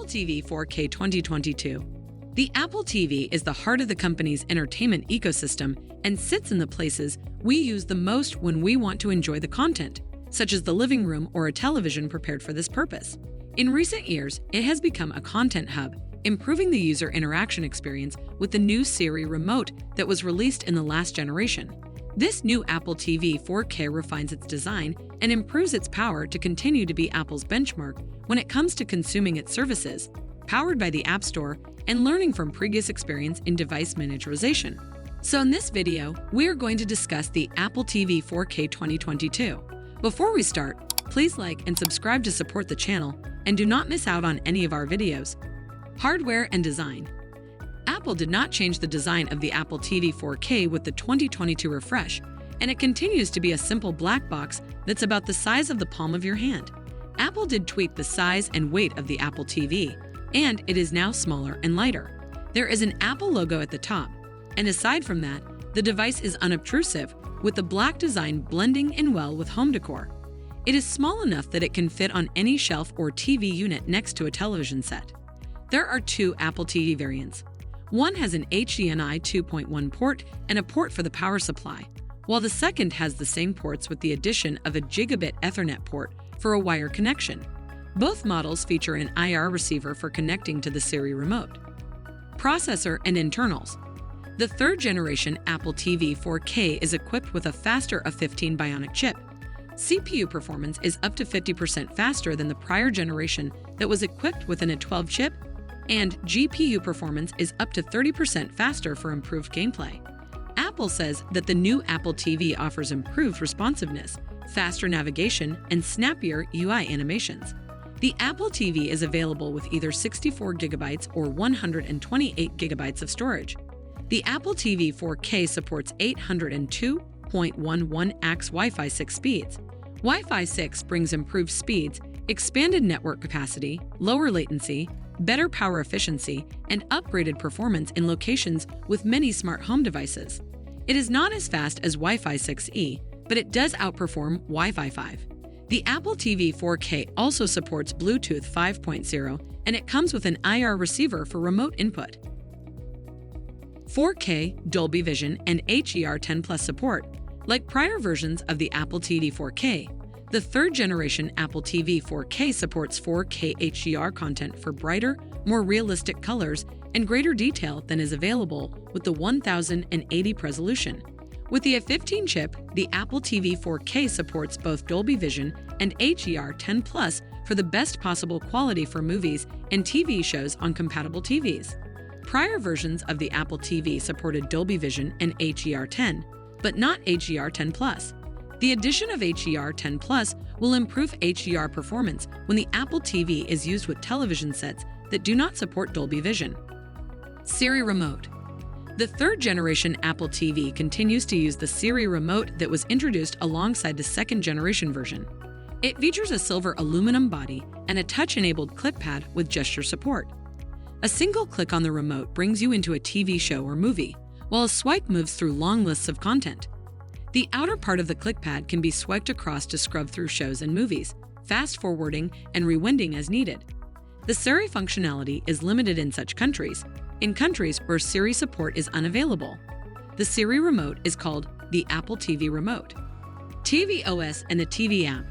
TV 4K 2022. The Apple TV is the heart of the company's entertainment ecosystem and sits in the places we use the most when we want to enjoy the content, such as the living room or a television prepared for this purpose. In recent years, it has become a content hub, improving the user interaction experience with the new Siri Remote that was released in the last generation. This new Apple TV 4K refines its design and improves its power to continue to be Apple's benchmark when it comes to consuming its services, powered by the App Store and learning from previous experience in device miniaturization. So in this video, we are going to discuss the Apple TV 4K 2022. Before we start, please like and subscribe to support the channel and do not miss out on any of our videos. Hardware and design. Apple did not change the design of the Apple TV 4K with the 2022 refresh, and it continues to be a simple black box that's about the size of the palm of your hand. Apple did tweak the size and weight of the Apple TV, and it is now smaller and lighter. There is an Apple logo at the top, and aside from that, the device is unobtrusive, with the black design blending in well with home decor. It is small enough that it can fit on any shelf or TV unit next to a television set. There are two Apple TV variants. One has an HDMI 2.1 port and a port for the power supply, while the second has the same ports with the addition of a gigabit Ethernet port for a wire connection. Both models feature an IR receiver for connecting to the Siri Remote. Processor and internals. The third-generation Apple TV 4K is equipped with a faster A15 Bionic chip. CPU performance is up to 50% faster than the prior generation that was equipped with an A12 chip, and GPU performance is up to 30% faster for improved gameplay. Apple says that the new Apple TV offers improved responsiveness, faster navigation, and snappier UI animations. The Apple TV is available with either 64 GB or 128 GB of storage. The Apple TV 4K supports 802.11ax Wi-Fi 6 speeds. Wi-Fi 6 brings improved speeds, expanded network capacity, lower latency, better power efficiency, and upgraded performance in locations with many smart home devices. It is not as fast as Wi-Fi 6E, but it does outperform Wi-Fi 5. The Apple TV 4K also supports Bluetooth 5.0, and it comes with an IR receiver for remote input. 4K, Dolby Vision, and HDR10+ support. Like prior versions of the Apple TV 4K, the third-generation Apple TV 4K supports 4K Hdr content for brighter, more realistic colors and greater detail than is available with the 1080 resolution. With the A15 chip, the Apple TV 4K supports both Dolby Vision and HDR10+ for the best possible quality for movies and TV shows on compatible TVs. Prior versions of the Apple TV supported Dolby Vision and HDR10, but not HDR10+. The addition of HDR10+ will improve HDR performance when the Apple TV is used with television sets that do not support Dolby Vision. Siri Remote. The third-generation Apple TV continues to use the Siri Remote that was introduced alongside the second-generation version. It features a silver aluminum body and a touch-enabled click-pad with gesture support. A single click on the remote brings you into a TV show or movie, while a swipe moves through long lists of content. The outer part of the click-pad can be swiped across to scrub through shows and movies, fast-forwarding and rewinding as needed. The Siri functionality is limited in such countries, in countries where Siri support is unavailable. The Siri Remote is called the Apple TV Remote. tvOS and the TV app.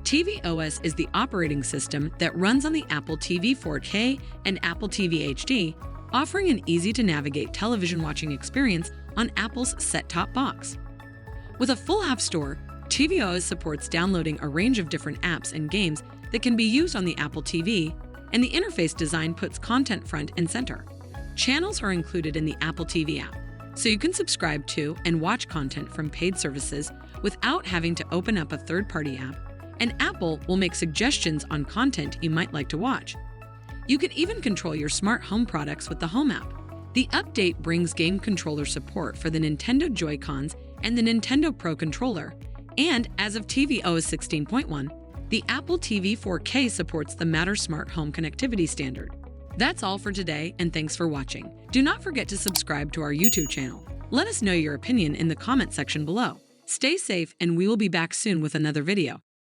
tvOS is the operating system that runs on the Apple TV 4K and Apple TV HD, offering an easy-to-navigate television watching experience on Apple's set-top box. With a full app store, tvOS supports downloading a range of different apps and games that can be used on the Apple TV, and the interface design puts content front and center. Channels are included in the Apple TV app, so you can subscribe to and watch content from paid services without having to open up a third-party app, and Apple will make suggestions on content you might like to watch. You can even control your smart home products with the Home app. The update brings game controller support for the Nintendo Joy-Cons and the Nintendo Pro Controller, and as of tvOS 16.1, the Apple TV 4K supports the Matter Smart Home Connectivity standard. That's all for today, and thanks for watching. Do not forget to subscribe to our YouTube channel. Let us know your opinion in the comment section below. Stay safe, and we will be back soon with another video.